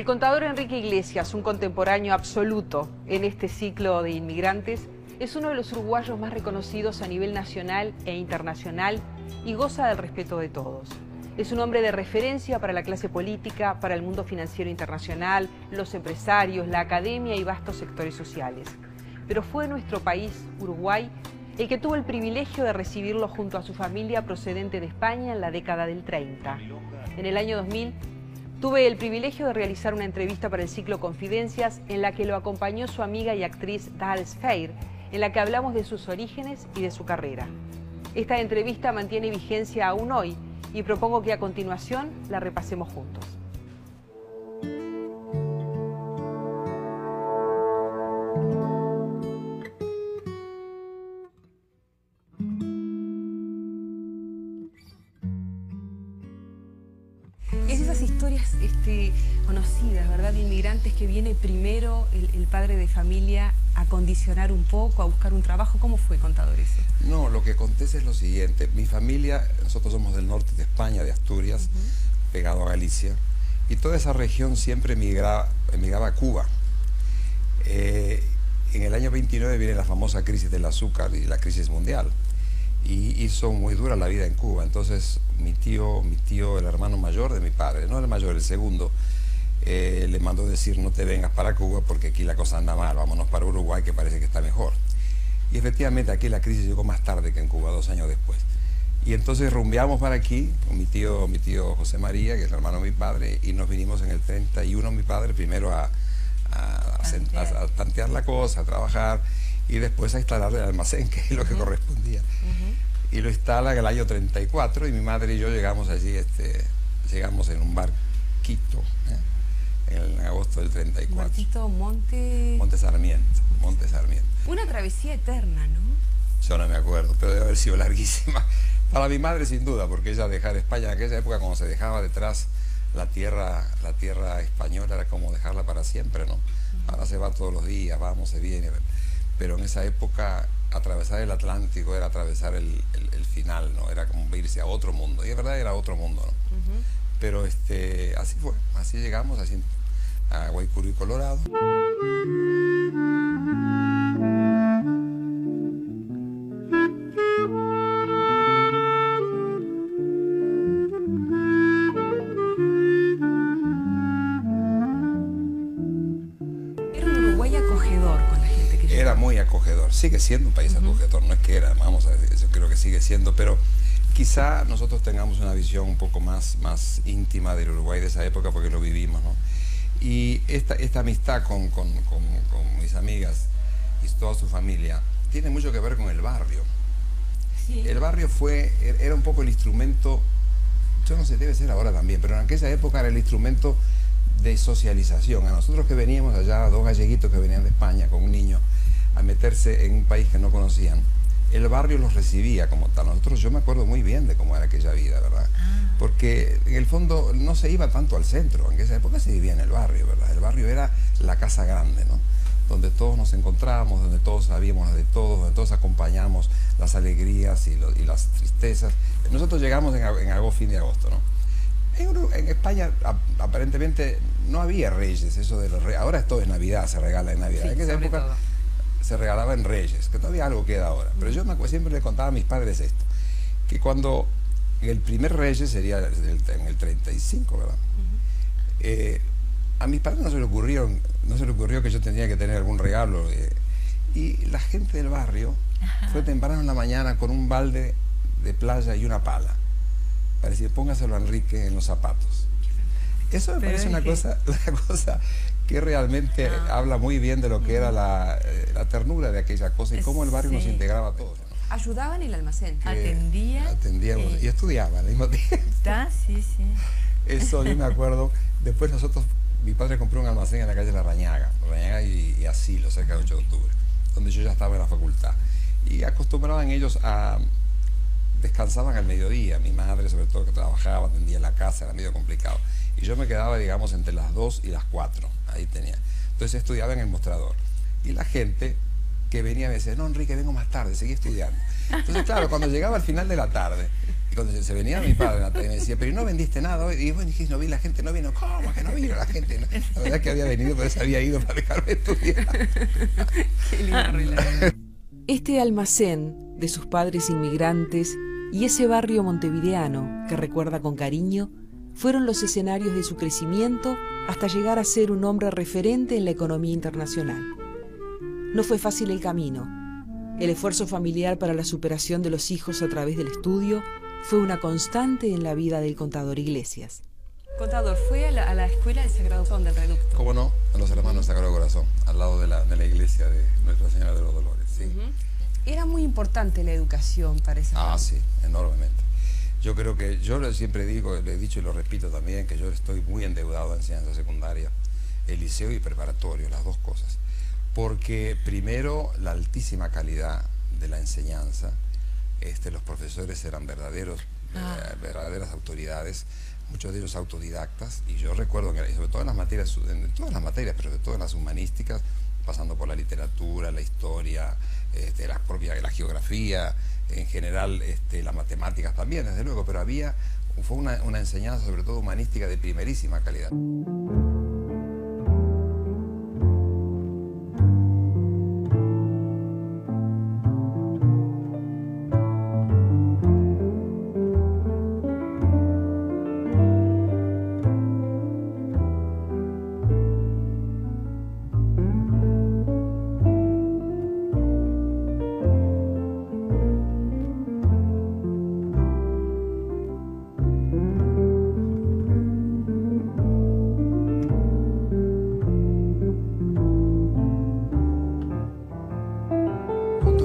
El contador Enrique Iglesias, un contemporáneo absoluto en este ciclo de inmigrantes, es uno de los uruguayos más reconocidos a nivel nacional e internacional y goza del respeto de todos. Es un hombre de referencia para la clase política, para el mundo financiero internacional, los empresarios, la academia y vastos sectores sociales. Pero fue nuestro país, Uruguay, el que tuvo el privilegio de recibirlo junto a su familia procedente de España en la década del 30. En el año 2000, tuve el privilegio de realizar una entrevista para el ciclo Confidencias en la que lo acompañó su amiga y actriz Dahal Sfair, en la que hablamos de sus orígenes y de su carrera. Esta entrevista mantiene vigencia aún hoy y propongo que a continuación la repasemos juntos. Es esas historias conocidas, ¿verdad? De inmigrantes que viene primero el padre de familia a condicionar un poco, a buscar un trabajo. ¿Cómo fue, contador, eso? No, lo que acontece es lo siguiente. Mi familia, nosotros somos del norte de España, de Asturias, pegado a Galicia, y toda esa región siempre emigraba a Cuba. En el año 29 viene la famosa crisis del azúcar y la crisis mundial, y hizo muy dura la vida en Cuba. Entonces mi tío, el hermano mayor de mi padre, no el mayor, el segundo, le mandó decir: no te vengas para Cuba porque aquí la cosa anda mal, vámonos para Uruguay que parece que está mejor. Y efectivamente aquí la crisis llegó más tarde que en Cuba, 2 años después. Y entonces rumbeamos para aquí con mi tío José María, que es el hermano de mi padre, y nos vinimos en el 31, mi padre, primero a tantear la cosa, a trabajar, y después a instalar el almacén, que es lo que correspondía. Y lo instala en el año 34, y mi madre y yo llegamos allí, llegamos en un barquito, en agosto del 34. Barquito Monte Sarmiento. Una travesía eterna, ¿no? Yo no me acuerdo, pero debe haber sido larguísima. Para mi madre sin duda, porque ella dejar España en aquella época, cuando se dejaba detrás la tierra española, era como dejarla para siempre, ¿no? Ahora se va todos los días, vamos, se viene. Pero en esa época atravesar el Atlántico era atravesar el final, ¿no? Era como irse a otro mundo. Y es verdad, era otro mundo, ¿no? Pero así fue, así llegamos a Guaycurú, Colorado. Era muy acogedor, sigue siendo un país acogedor, no es que era, vamos a decir, yo creo que sigue siendo, pero quizá nosotros tengamos una visión un poco más íntima del Uruguay de esa época porque lo vivimos, ¿no? Y esta amistad con mis amigas y toda su familia tiene mucho que ver con el barrio. Sí. El barrio era un poco el instrumento, yo no sé, debe ser ahora también, pero en aquella época era el instrumento de socialización. A nosotros que veníamos allá, 2 galleguitos que venían de España con un niño a meterse en un país que no conocían, el barrio los recibía como tal. Yo me acuerdo muy bien de cómo era aquella vida, ¿verdad? Porque en el fondo no se iba tanto al centro, en esa época se vivía en el barrio, ¿verdad? El barrio era la casa grande, ¿no? Donde todos nos encontrábamos, donde todos sabíamos de todos, donde todos acompañamos las alegrías y las tristezas. Nosotros llegamos en fin de agosto, ¿no? En España aparentemente no había reyes, eso de los reyes. Ahora todo es Navidad, se regala en Navidad. Sí, en esa época se regalaba en reyes, que todavía algo queda ahora. Pero yo siempre le contaba a mis padres esto, que cuando el primer reyes sería en el 35, ¿verdad? A mis padres no se le ocurrió que yo tenía que tener algún regalo. Y la gente del barrio fue temprano en la mañana con un balde de playa y una pala para decir: póngaselo a Enrique en los zapatos. Eso me parece una cosa que realmente habla muy bien de lo que era la ternura de aquella cosa y cómo el barrio nos integraba a todos, ¿no? Ayudaban en el almacén. Atendíamos y estudiaban al mismo tiempo. Sí. Eso yo me acuerdo. Después mi padre compró un almacén en la calle La Rañaga y Asilo, cerca del 8 de octubre, donde yo ya estaba en la facultad. Y acostumbraban ellos descansaban al mediodía, mi madre sobre todo, que trabajaba, atendía la casa, era medio complicado. Y yo me quedaba, digamos, entre las 2 y las 4, ahí tenía. Entonces estudiaba en el mostrador. Y la gente que venía me decía: no, Enrique, vengo más tarde, seguí estudiando. Entonces, claro, cuando llegaba al final de la tarde, Y cuando se venía mi padre, Natalia, me decía, pero ¿y no vendiste nada hoy? Y bueno, dije, no vi, la gente no vino. ¿Cómo que no vino la gente? No. La verdad es que había venido, pero se había ido para dejarme estudiar. Qué linda relación. Este almacén de sus padres inmigrantes y ese barrio montevideano que recuerda con cariño fueron los escenarios de su crecimiento hasta llegar a ser un hombre referente en la economía internacional. No fue fácil el camino. El esfuerzo familiar para la superación de los hijos a través del estudio fue una constante en la vida del contador Iglesias. Contador, ¿fue a la escuela del Sagrado Corazón del Reducto? ¿Cómo no? A los hermanos Sagrado Corazón, al lado de la iglesia de Nuestra Señora de los Dolores, sí. Era muy importante la educación para esa familia. Sí, enormemente. Yo creo que, yo siempre digo, le he dicho y lo repito también, que yo estoy muy endeudado en enseñanza secundaria, el liceo y preparatorio, las dos cosas. Porque primero, la altísima calidad de la enseñanza, los profesores eran verdaderas autoridades, muchos de ellos autodidactas, y yo recuerdo que sobre todo en las materias, pero sobre todo en las humanísticas, pasando por la literatura, la historia, la geografía, en general las matemáticas también, desde luego, pero fue una enseñanza sobre todo humanística de primerísima calidad.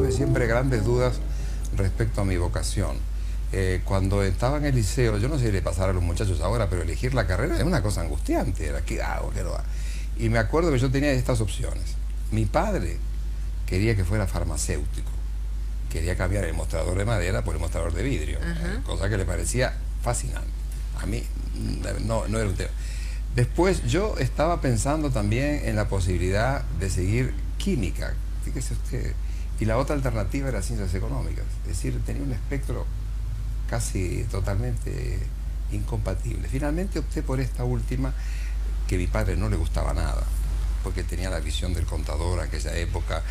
Siempre grandes dudas respecto a mi vocación. Cuando estaba en el liceo, yo no sé si le pasará a los muchachos ahora, pero elegir la carrera es una cosa angustiante, era ¿qué hago? ¿Qué no hago? Y me acuerdo que yo tenía estas opciones. Mi padre quería que fuera farmacéutico, quería cambiar el mostrador de madera por el mostrador de vidrio, cosa que le parecía fascinante. A mí no era un tema. Después yo estaba pensando también en la posibilidad de seguir química, fíjese usted. Y la otra alternativa era ciencias económicas, es decir, tenía un espectro casi totalmente incompatible. Finalmente opté por esta última, que a mi padre no le gustaba nada, porque tenía la visión del contador en aquella época.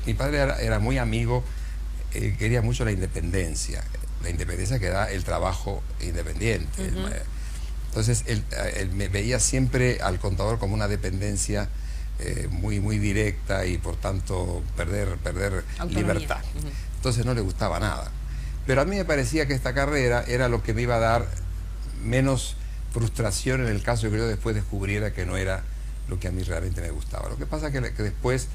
Mi padre era muy amigo, quería mucho la independencia que da el trabajo independiente. Entonces él me veía siempre al contador como una dependencia muy directa y por tanto perder libertad. Entonces no le gustaba nada. Pero a mí me parecía que esta carrera era lo que me iba a dar menos frustración en el caso de que yo después descubriera que no era lo que a mí realmente me gustaba. Lo que pasa es que después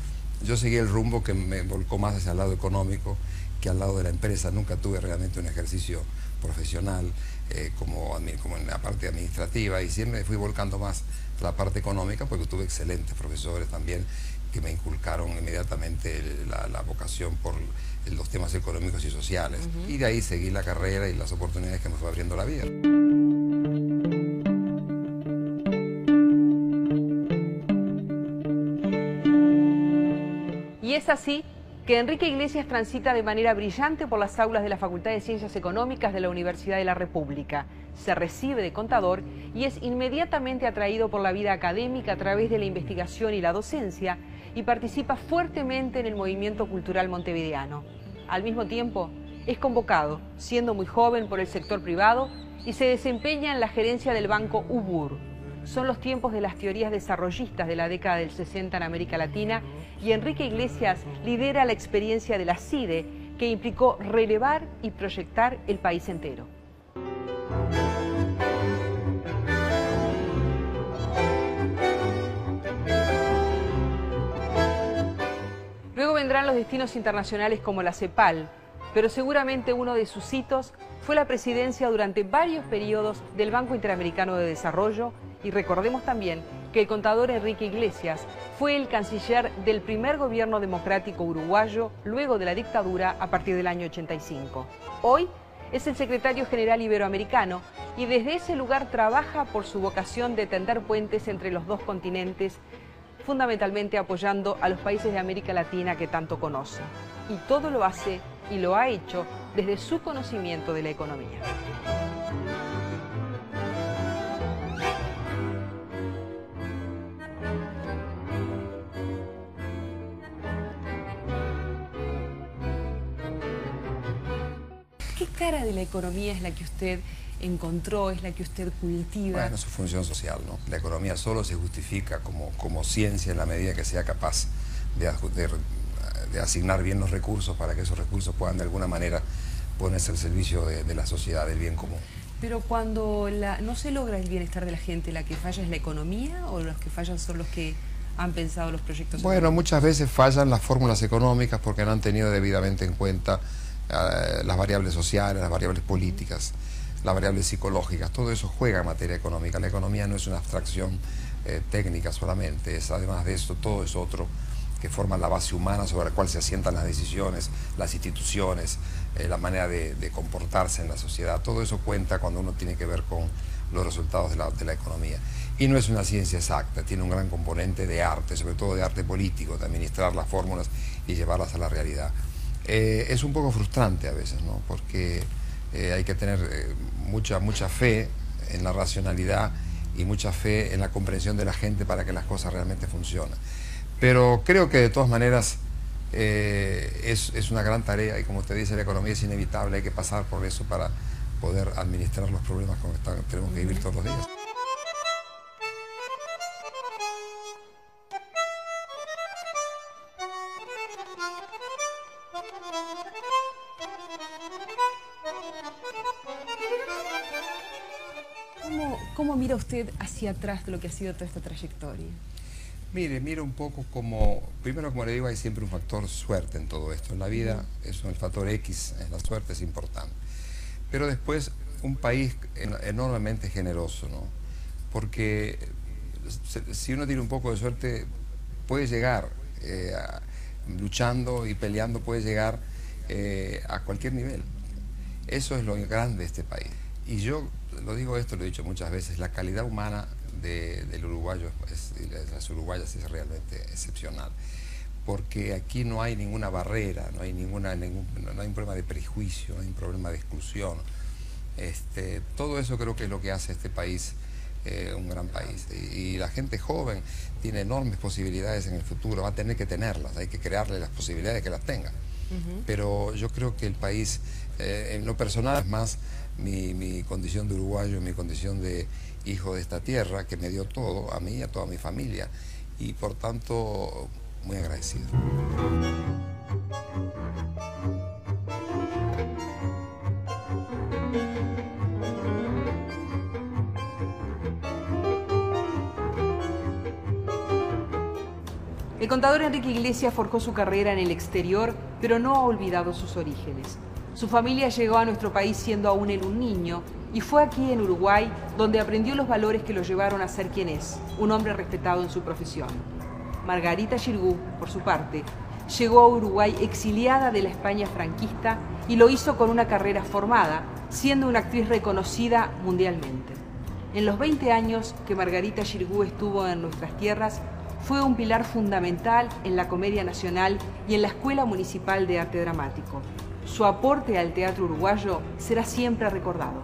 yo seguí el rumbo que me volcó más hacia el lado económico que al lado de la empresa. Nunca tuve realmente un ejercicio profesional como en la parte administrativa, y siempre me fui volcando más a la parte económica porque tuve excelentes profesores también que me inculcaron inmediatamente la vocación por los temas económicos y sociales. Y de ahí seguí la carrera y las oportunidades que me fue abriendo la vida. Y es así que Enrique Iglesias transita de manera brillante por las aulas de la Facultad de Ciencias Económicas de la Universidad de la República. Se recibe de contador y es inmediatamente atraído por la vida académica a través de la investigación y la docencia, y participa fuertemente en el movimiento cultural montevideano. Al mismo tiempo, es convocado, siendo muy joven, por el sector privado y se desempeña en la gerencia del banco UBUR. Son los tiempos de las teorías desarrollistas de la década del 60 en América Latina, y Enrique Iglesias lidera la experiencia de la CIDE, que implicó relevar y proyectar el país entero. Luego vendrán los destinos internacionales como la CEPAL, pero seguramente uno de sus hitos fue la presidencia durante varios periodos del Banco Interamericano de Desarrollo, y recordemos también que el contador Enrique Iglesias fue el canciller del primer gobierno democrático uruguayo luego de la dictadura a partir del año 85. Hoy es el secretario general iberoamericano y desde ese lugar trabaja por su vocación de tender puentes entre los dos continentes, fundamentalmente apoyando a los países de América Latina que tanto conoce. Y todo lo hace y lo ha hecho desde su conocimiento de la economía. ¿Qué cara de la economía es la que usted encontró, es la que usted cultiva? Bueno, su función social, ¿no? La economía solo se justifica como ciencia en la medida que sea capaz de asignar bien los recursos para que esos recursos puedan de alguna manera ponerse al servicio de la sociedad, del bien común. Pero cuando no se logra el bienestar de la gente, ¿la que falla es la economía o los que fallan son los que han pensado los proyectos? Bueno, muchas veces fallan las fórmulas económicas porque no han tenido debidamente en cuenta las variables sociales, las variables políticas, las variables psicológicas. Todo eso juega en materia económica. La economía no es una abstracción técnica solamente, además de esto todo es otro que forma la base humana sobre la cual se asientan las decisiones, las instituciones, la manera de comportarse en la sociedad. Todo eso cuenta cuando uno tiene que ver con los resultados de la economía. Y no es una ciencia exacta, tiene un gran componente de arte, sobre todo de arte político, de administrar las fórmulas y llevarlas a la realidad. Es un poco frustrante a veces, ¿no? Porque hay que tener mucha fe en la racionalidad y mucha fe en la comprensión de la gente para que las cosas realmente funcionen. Pero creo que de todas maneras es una gran tarea y como usted dice, la economía es inevitable, hay que pasar por eso para poder administrar los problemas con los que tenemos que vivir todos los días. ¿Cómo mira usted hacia atrás de lo que ha sido toda esta trayectoria? Mire un poco como, primero como le digo, hay siempre un factor suerte en todo esto. En la vida es el factor X, la suerte es importante. Pero después un país enormemente generoso, ¿no? Porque si uno tiene un poco de suerte, puede llegar, luchando y peleando, puede llegar a cualquier nivel. Eso es lo grande de este país. Y yo lo digo esto, lo he dicho muchas veces, la calidad humana del uruguayo y de las uruguayas es realmente excepcional. Porque aquí no hay ninguna barrera, no hay un problema de prejuicio, no hay un problema de exclusión. Todo eso creo que es lo que hace este país un gran país. Y la gente joven tiene enormes posibilidades en el futuro, va a tener que tenerlas, hay que crearle las posibilidades de que las tenga. Pero yo creo que el país, en lo personal, es más mi condición de uruguayo, mi condición de hijo de esta tierra, que me dio todo, a mí y a toda mi familia, y por tanto, muy agradecido. El contador Enrique Iglesias forjó su carrera en el exterior, pero no ha olvidado sus orígenes. Su familia llegó a nuestro país siendo aún él un niño y fue aquí en Uruguay donde aprendió los valores que lo llevaron a ser quien es, un hombre respetado en su profesión. Margarita Xirgu, por su parte, llegó a Uruguay exiliada de la España franquista y lo hizo con una carrera formada, siendo una actriz reconocida mundialmente. En los 20 años que Margarita Xirgu estuvo en nuestras tierras, fue un pilar fundamental en la Comedia Nacional y en la Escuela Municipal de Arte Dramático. Su aporte al teatro uruguayo será siempre recordado.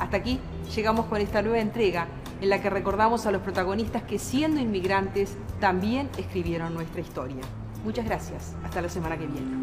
Hasta aquí llegamos con esta nueva entrega en la que recordamos a los protagonistas que, siendo inmigrantes, también escribieron nuestra historia. Muchas gracias. Hasta la semana que viene.